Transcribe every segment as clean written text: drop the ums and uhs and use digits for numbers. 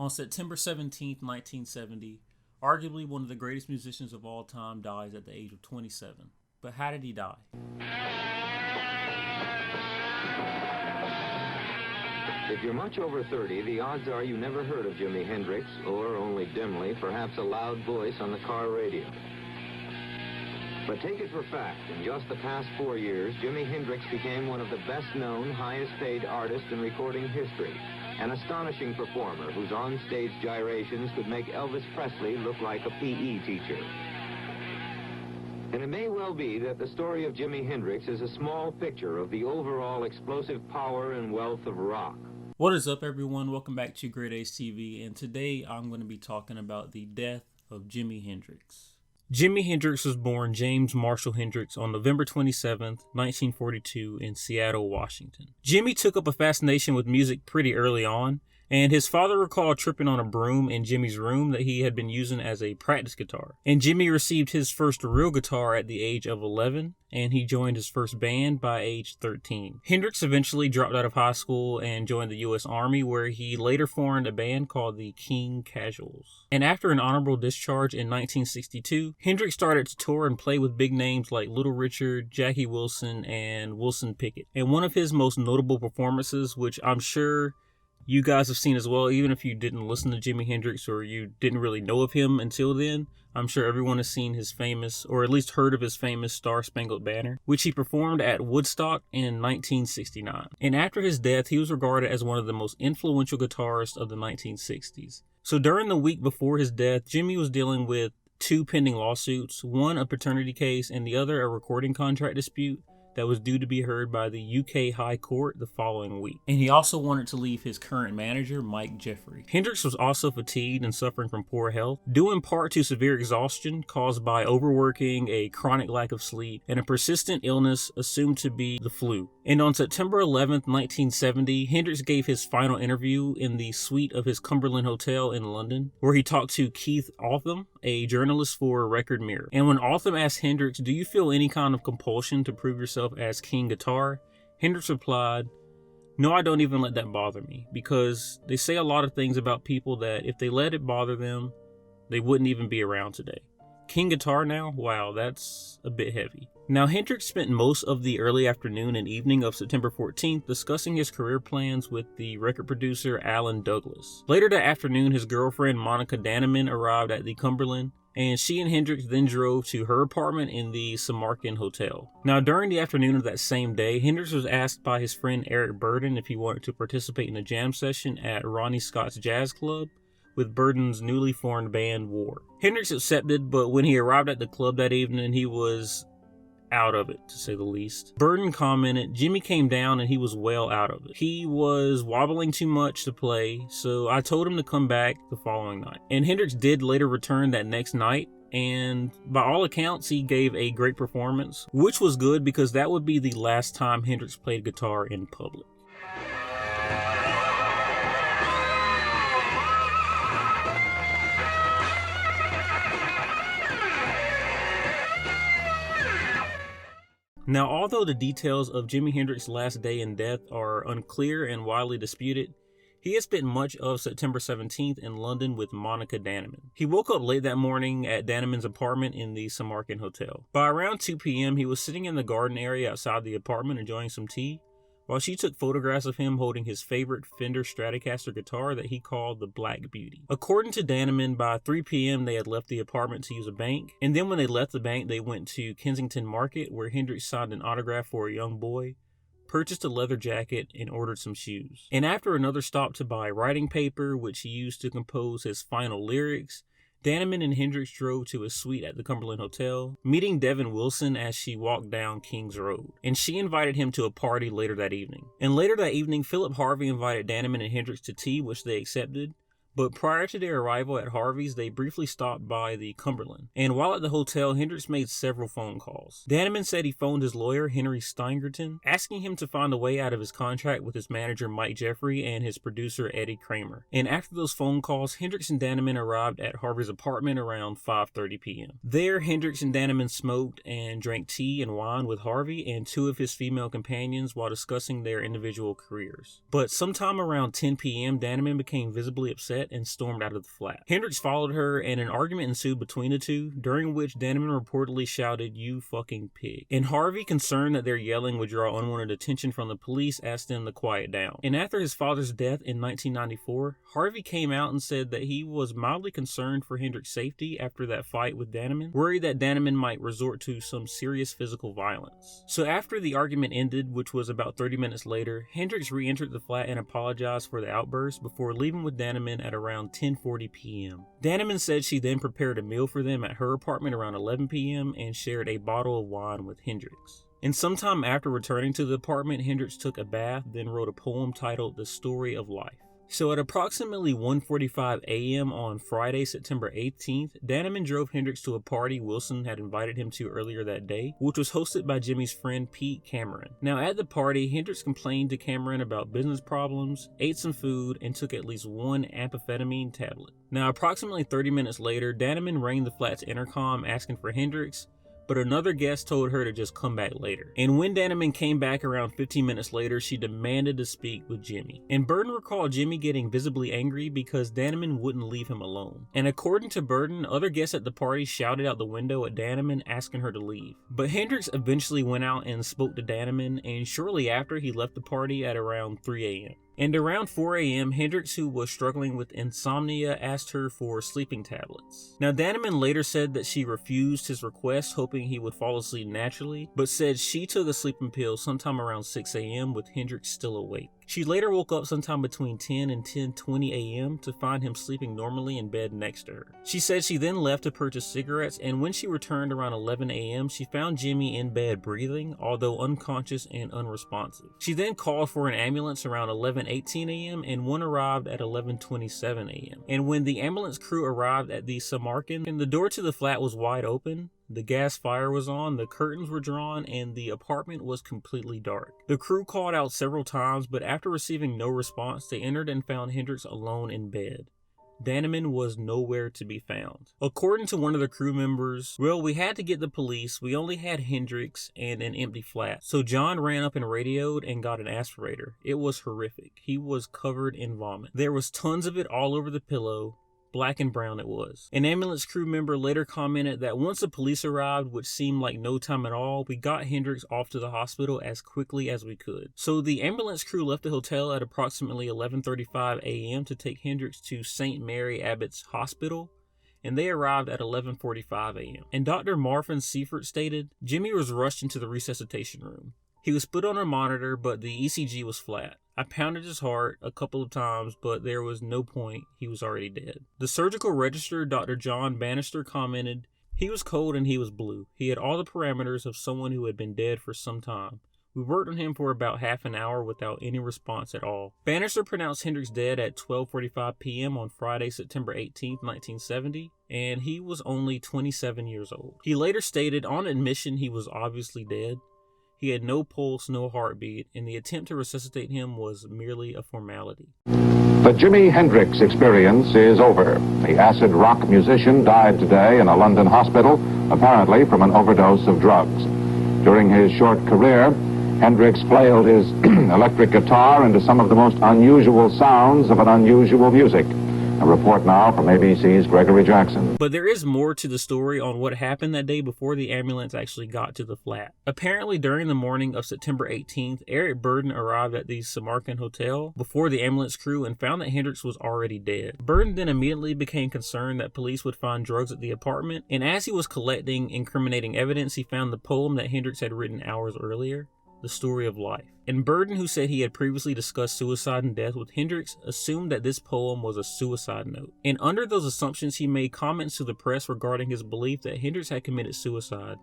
On September 17th, 1970, arguably one of the greatest musicians of all time dies at the age of 27. But how did he die? If you're much over 30, the odds are you never heard of Jimi Hendrix, or only dimly, perhaps a loud voice on the car radio. But take it for fact, in just the past 4 years, Jimi Hendrix became one of the best-known, highest-paid artists in recording history. An astonishing performer whose on-stage gyrations could make Elvis Presley look like a PE teacher. And it may well be that the story of Jimi Hendrix is a small picture of the overall explosive power and wealth of rock. What is up, everyone? Welcome back to GrayDays TV, and today I'm going to be talking about the death of Jimi Hendrix. Jimi Hendrix was born James Marshall Hendrix on November 27th, 1942 in Seattle, Washington. Jimi took up a fascination with music pretty early on, and his father recalled tripping on a broom in Jimi's room that he had been using as a practice guitar. And Jimi received his first real guitar at the age of 11, and he joined his first band by age 13. Hendrix eventually dropped out of high school and joined the U.S. Army, where he later formed a band called the King Casuals. And after an honorable discharge in 1962, Hendrix started to tour and play with big names like Little Richard, Jackie Wilson, and Wilson Pickett. And one of his most notable performances, which I'm sure you guys have seen as well, even if you didn't listen to Jimi Hendrix or you didn't really know of him until then, I'm sure everyone has seen his famous, or at least heard of his famous Star Spangled Banner, which he performed at Woodstock in 1969. And after his death, he was regarded as one of the most influential guitarists of the 1960s. So during the week before his death, Jimi was dealing with two pending lawsuits, one a paternity case and the other a recording contract dispute that was due to be heard by the UK High Court the following week. And he also wanted to leave his current manager, Mike Jeffrey. Hendrix was also fatigued and suffering from poor health, due in part to severe exhaustion caused by overworking, a chronic lack of sleep, and a persistent illness assumed to be the flu. And on September 11th, 1970, Hendrix gave his final interview in the suite of his Cumberland Hotel in London, where he talked to Keith Altham, a journalist for Record Mirror. And when Altham asked Hendrix, "Do you feel any kind of compulsion to prove yourself as King Guitar?" Hendrix replied, "No, I don't even let that bother me, because they say a lot of things about people that if they let it bother them, they wouldn't even be around today. King Guitar now? Wow, that's a bit heavy." Now, Hendrix spent most of the early afternoon and evening of September 14th discussing his career plans with the record producer Alan Douglas. Later that afternoon, his girlfriend Monica Danneman arrived at the Cumberland, and she and Hendrix then drove to her apartment in the Samarkand Hotel. Now, during the afternoon of that same day, Hendrix was asked by his friend Eric Burden if he wanted to participate in a jam session at Ronnie Scott's Jazz Club with Burden's newly formed band War. Hendrix accepted, but when he arrived at the club that evening, he was out of it, to say the least. Burden commented, "Jimi came down and he was well out of it. He was wobbling too much to play, so I told him to come back the following night." And Hendrix did later return that next night, and by all accounts, he gave a great performance, which was good because that would be the last time Hendrix played guitar in public. Now, although the details of Jimi Hendrix's last day and death are unclear and widely disputed, he had spent much of September 17th in London with Monica Danneman. He woke up late that morning at Danneman's apartment in the Samarkand Hotel. By around 2 p.m., he was sitting in the garden area outside the apartment enjoying some tea, while she took photographs of him holding his favorite Fender Stratocaster guitar that he called the Black Beauty. According to Danneman, by 3 p.m. they had left the apartment to use a bank, and then when they left the bank, they went to Kensington Market, where Hendrix signed an autograph for a young boy, purchased a leather jacket, and ordered some shoes. And after another stop to buy writing paper, which he used to compose his final lyrics, Danneman and Hendrix drove to his suite at the Cumberland Hotel, meeting Devin Wilson as she walked down King's Road. And she invited him to a party later that evening. And later that evening, Philip Harvey invited Danneman and Hendrix to tea, which they accepted. But prior to their arrival at Harvey's, they briefly stopped by the Cumberland. And while at the hotel, Hendrix made several phone calls. Danneman said he phoned his lawyer, Henry Steingerton, asking him to find a way out of his contract with his manager, Mike Jeffrey, and his producer, Eddie Kramer. And after those phone calls, Hendrix and Danneman arrived at Harvey's apartment around 5:30 p.m. There, Hendrix and Danneman smoked and drank tea and wine with Harvey and two of his female companions while discussing their individual careers. But sometime around 10 p.m., Danneman became visibly upset cassette and stormed out of the flat. Hendrix followed her, and an argument ensued between the two, during which Danneman reportedly shouted, "You fucking pig." And Harvey, concerned that their yelling would draw unwanted attention from the police, asked them to quiet down. And after his father's death in 1994, Harvey came out and said that he was mildly concerned for Hendrix's safety after that fight with Danneman, worried that Danneman might resort to some serious physical violence. So after the argument ended, which was about 30 minutes later, Hendrix re-entered the flat and apologized for the outburst before leaving with Danneman at around 10:40 p.m. Danneman said she then prepared a meal for them at her apartment around 11 p.m. and shared a bottle of wine with Hendrix. And sometime after returning to the apartment, Hendrix took a bath, then wrote a poem titled "The Story of Life." So at approximately 1:45 a.m. on Friday, September 18th, Danneman drove Hendrix to a party Wilson had invited him to earlier that day, which was hosted by Jimmy's friend Pete Cameron. Now at the party, Hendrix complained to Cameron about business problems, ate some food, and took at least one amphetamine tablet. Now approximately 30 minutes later, Danneman rang the flat's intercom asking for Hendrix, but another guest told her to just come back later. And when Danneman came back around 15 minutes later, she demanded to speak with Jimmy. And Burden recalled Jimmy getting visibly angry because Danneman wouldn't leave him alone. And according to Burden, other guests at the party shouted out the window at Danneman asking her to leave. But Hendrix eventually went out and spoke to Danneman, and shortly after he left the party at around 3 a.m. And around 4 a.m., Hendrix, who was struggling with insomnia, asked her for sleeping tablets. Now, Danneman later said that she refused his request, hoping he would fall asleep naturally, but said she took a sleeping pill sometime around 6 a.m. with Hendrix still awake. She later woke up sometime between 10 and 10:20 a.m. to find him sleeping normally in bed next to her. She said she then left to purchase cigarettes, and when she returned around 11 a.m., she found Jimmy in bed breathing, although unconscious and unresponsive. She then called for an ambulance around 11:18 a.m. and one arrived at 11:27 a.m. And when the ambulance crew arrived at the Samarkand, the door to the flat was wide open. The gas fire was on, the curtains were drawn, and the apartment was completely dark. The crew called out several times, but after receiving no response, they entered and found Hendrix alone in bed. Danneman was nowhere to be found. According to one of the crew members, "Well, we had to get the police. We only had Hendrix and an empty flat. So John ran up and radioed and got an aspirator. It was horrific. He was covered in vomit. There was tons of it all over the pillow. Black and brown it was." An ambulance crew member later commented that once the police arrived, which seemed like no time at all, we got Hendrix off to the hospital as quickly as we could. So the ambulance crew left the hotel at approximately 11:35 a.m. to take Hendrix to St. Mary Abbott's Hospital, and they arrived at 11:45 a.m. And Dr. Marvin Seifert stated, "Jimmy was rushed into the resuscitation room. He was put on a monitor, but the ECG was flat. I pounded his heart a couple of times, but there was no point. He was already dead." The surgical registrar, Dr. John Bannister, commented, "He was cold and he was blue. He had all the parameters of someone who had been dead for some time. We worked on him for about half an hour without any response at all." Bannister pronounced Hendrix dead at 12:45 p.m. on Friday, September 18, 1970, and he was only 27 years old. He later stated on admission he was obviously dead. He had no pulse, no heartbeat, and the attempt to resuscitate him was merely a formality. The Jimi Hendrix experience is over. The acid rock musician died today in a London hospital, apparently from an overdose of drugs. During his short career, Hendrix flailed his electric guitar into some of the most unusual sounds of an unusual music. A report now from ABC's Gregory Jackson. But there is more to the story on what happened that day before the ambulance actually got to the flat. Apparently, during the morning of September 18th, Eric Burden arrived at the Samarkand Hotel before the ambulance crew and found that Hendrix was already dead. Burden then immediately became concerned that police would find drugs at the apartment, and as he was collecting incriminating evidence, he found the poem that Hendrix had written hours earlier, "The Story of Life." And Burden, who said he had previously discussed suicide and death with Hendrix, assumed that this poem was a suicide note. And under those assumptions, he made comments to the press regarding his belief that Hendrix had committed suicide,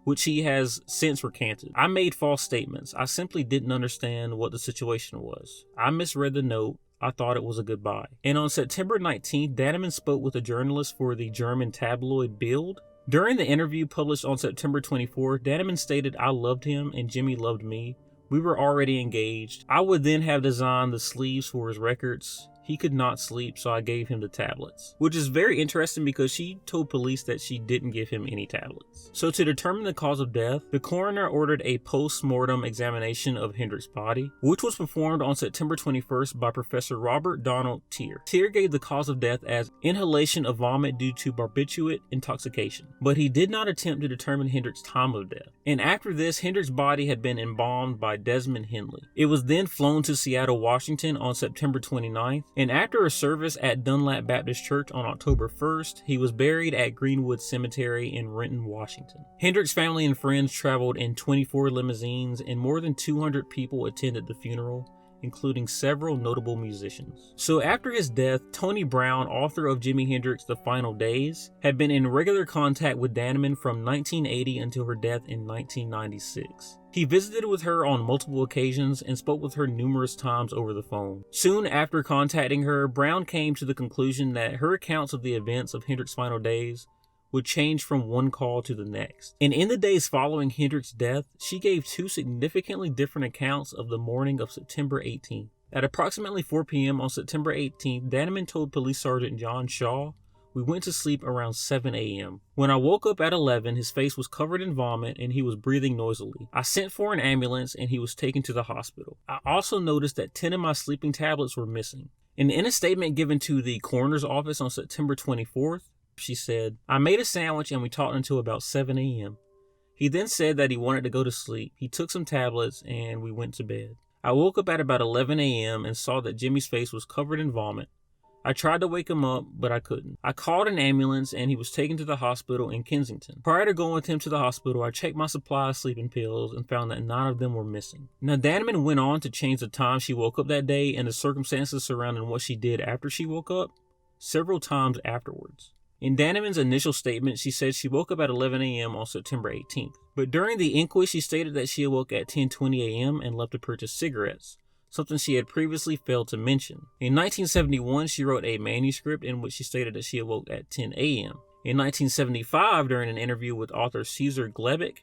which he has since recanted. "I made false statements. I simply didn't understand what the situation was. I misread the note. I thought it was a goodbye." And on September 19th, Danneman spoke with a journalist for the German tabloid Bild. During the interview published on September 24th, Danneman stated, "I loved him and Jimmy loved me. We were already engaged. I would then have designed the sleeves for his records. He could not sleep, so I gave him the tablets. Which is very interesting because she told police that she didn't give him any tablets. So to determine the cause of death, the coroner ordered a post-mortem examination of Hendrix's body, which was performed on September 21st by Professor Robert Donald Tier. Tier gave the cause of death as inhalation of vomit due to barbiturate intoxication, but he did not attempt to determine Hendrix's time of death. And after this, Hendrix's body had been embalmed by Desmond Henley. It was then flown to Seattle, Washington on September 29th, and after a service at Dunlap Baptist Church on October 1st, he was buried at Greenwood Cemetery in Renton, Washington. Hendrix's family and friends traveled in 24 limousines, and more than 200 people attended the funeral, including several notable musicians. So after his death, Tony Brown, author of Jimi Hendrix: The Final Days, had been in regular contact with Dannemann from 1980 until her death in 1996. He visited with her on multiple occasions and spoke with her numerous times over the phone. Soon after contacting her, Brown came to the conclusion that her accounts of the events of Hendrix's final days would change from one call to the next. And in the days following Hendrix's death, she gave two significantly different accounts of the morning of September 18th. At approximately 4 p.m. on September 18th, Dannemann told Police Sergeant John Shaw, "We went to sleep around 7 a.m. When I woke up at 11, his face was covered in vomit and he was breathing noisily. I sent for an ambulance and he was taken to the hospital. I also noticed that 10 of my sleeping tablets were missing." And in a statement given to the coroner's office on September 24th, she said, "I made a sandwich and we talked until about 7 a.m. He then said that he wanted to go to sleep. He took some tablets and we went to bed. I woke up at about 11 a.m. and saw that Jimmy's face was covered in vomit. I tried to wake him up, but I couldn't. I called an ambulance and he was taken to the hospital in Kensington. Prior to going with him to the hospital, I checked my supply of sleeping pills and found that none of them were missing." Now, Dannemann went on to change the time she woke up that day and the circumstances surrounding what she did after she woke up several times afterwards. In Dannemann's initial statement, she said she woke up at 11 a.m. on September 18th. But during the inquest, she stated that she awoke at 10:20 a.m. and left to purchase cigarettes, something she had previously failed to mention. In 1971, she wrote a manuscript in which she stated that she awoke at 10 a.m. In 1975, during an interview with author Caesar Glebic,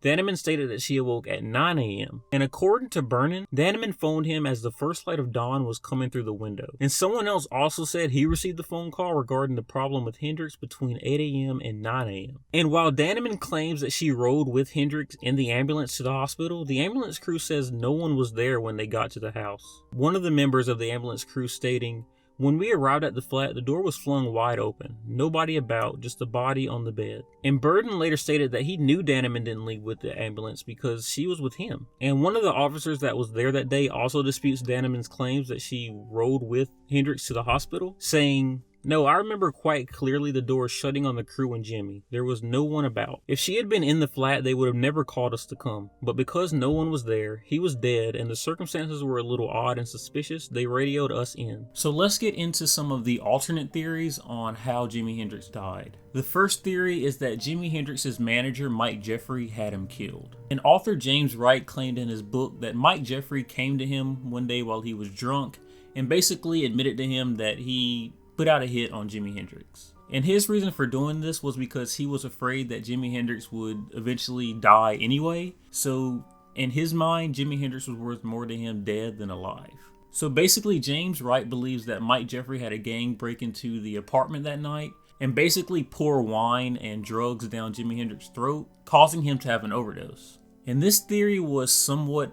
Dannemann stated that she awoke at 9 a.m. And according to Vernon, Dannemann phoned him as the first light of dawn was coming through the window. And someone else also said he received the phone call regarding the problem with Hendrix between 8 a.m. and 9 a.m. And while Dannemann claims that she rode with Hendrix in the ambulance to the hospital, the ambulance crew says no one was there when they got to the house. One of the members of the ambulance crew stating, "When we arrived at the flat, the door was flung wide open. Nobody about, just the body on the bed." And Burden later stated that he knew Dannemann didn't leave with the ambulance because she was with him. And one of the officers that was there that day also disputes Dannemann's claims that she rode with Hendrix to the hospital, saying, "No, I remember quite clearly the door shutting on the crew and Jimmy. There was no one about. If she had been in the flat, they would have never called us to come. But because no one was there, he was dead, and the circumstances were a little odd and suspicious, they radioed us in." So let's get into some of the alternate theories on how Jimi Hendrix died. The first theory is that Jimi Hendrix's manager, Mike Jeffrey, had him killed. And author James Wright claimed in his book that Mike Jeffrey came to him one day while he was drunk and basically admitted to him that he put out a hit on Jimi Hendrix. And his reason for doing this was because he was afraid that Jimi Hendrix would eventually die anyway. So in his mind, Jimi Hendrix was worth more to him dead than alive. So basically, James Wright believes that Mike Jeffrey had a gang break into the apartment that night and basically pour wine and drugs down Jimi Hendrix's throat, causing him to have an overdose. And this theory was somewhat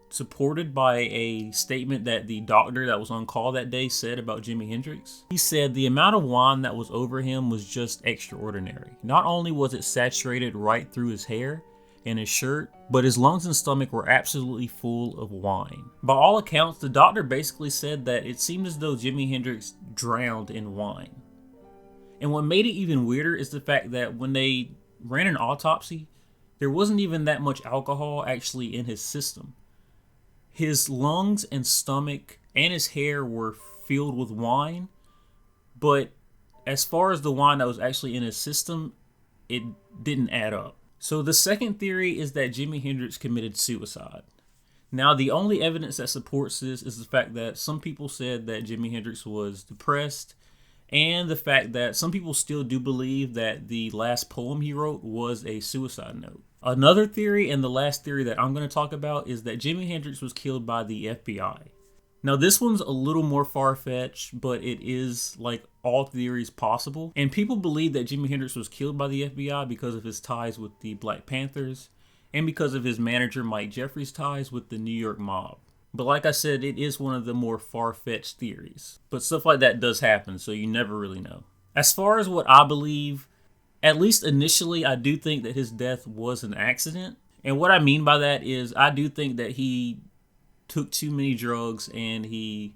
supported by a statement that the doctor that was on call that day said about Jimi Hendrix. He said the amount of wine that was over him was just extraordinary. Not only was it saturated right through his hair and his shirt, but his lungs and stomach were absolutely full of wine. By all accounts, the doctor basically said that it seemed as though Jimi Hendrix drowned in wine. And what made it even weirder is the fact that when they ran an autopsy, there wasn't even that much alcohol actually in his system. His lungs and stomach and his hair were filled with wine, but as far as the wine that was actually in his system, it didn't add up. So the second theory is that Jimi Hendrix committed suicide. Now, the only evidence that supports this is the fact that some people said that Jimi Hendrix was depressed, and the fact that some people still do believe that the last poem he wrote was a suicide note. Another theory, and the last theory that I'm going to talk about, is that Jimi Hendrix was killed by the FBI. Now this one's a little more far-fetched, but it is like all theories possible. And people believe that Jimi Hendrix was killed by the FBI because of his ties with the Black Panthers and because of his manager Mike Jeffries' ties with the New York mob. But like I said, it is one of the more far-fetched theories. But stuff like that does happen, so you never really know. As far as what I believe, at least initially, I do think that his death was an accident. And what I mean by that is I do think that he took too many drugs and he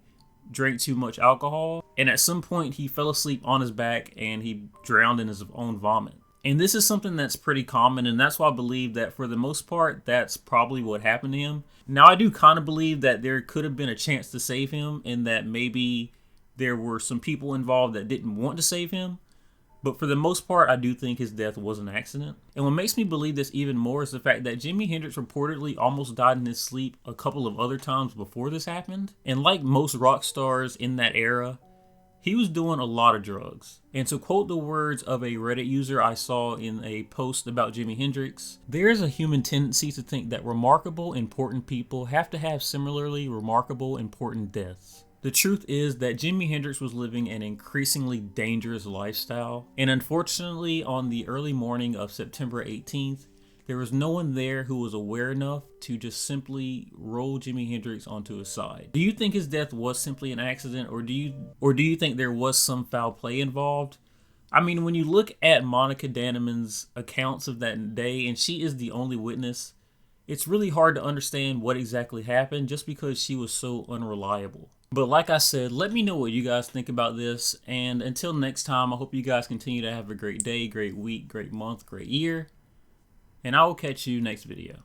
drank too much alcohol. And at some point, he fell asleep on his back and he drowned in his own vomit. And this is something that's pretty common, and that's why I believe that for the most part, that's probably what happened to him. Now, I do kind of believe that there could have been a chance to save him and that maybe there were some people involved that didn't want to save him. But for the most part, I do think his death was an accident. And what makes me believe this even more is the fact that Jimi Hendrix reportedly almost died in his sleep a couple of other times before this happened. And like most rock stars in that era, he was doing a lot of drugs. And to quote the words of a Reddit user I saw in a post about Jimi Hendrix, there is a human tendency to think that remarkable, important people have to have similarly remarkable, important deaths. The truth is that Jimi Hendrix was living an increasingly dangerous lifestyle. And unfortunately, on the early morning of September 18th, there was no one there who was aware enough to just simply roll Jimi Hendrix onto his side. Do you think his death was simply an accident, or do you think there was some foul play involved? I mean, when you look at Monica Dannemann's accounts of that day, and she is the only witness, it's really hard to understand what exactly happened just because she was so unreliable. But like I said, let me know what you guys think about this. And until next time, I hope you guys continue to have a great day, great week, great month, great year. And I will catch you next video.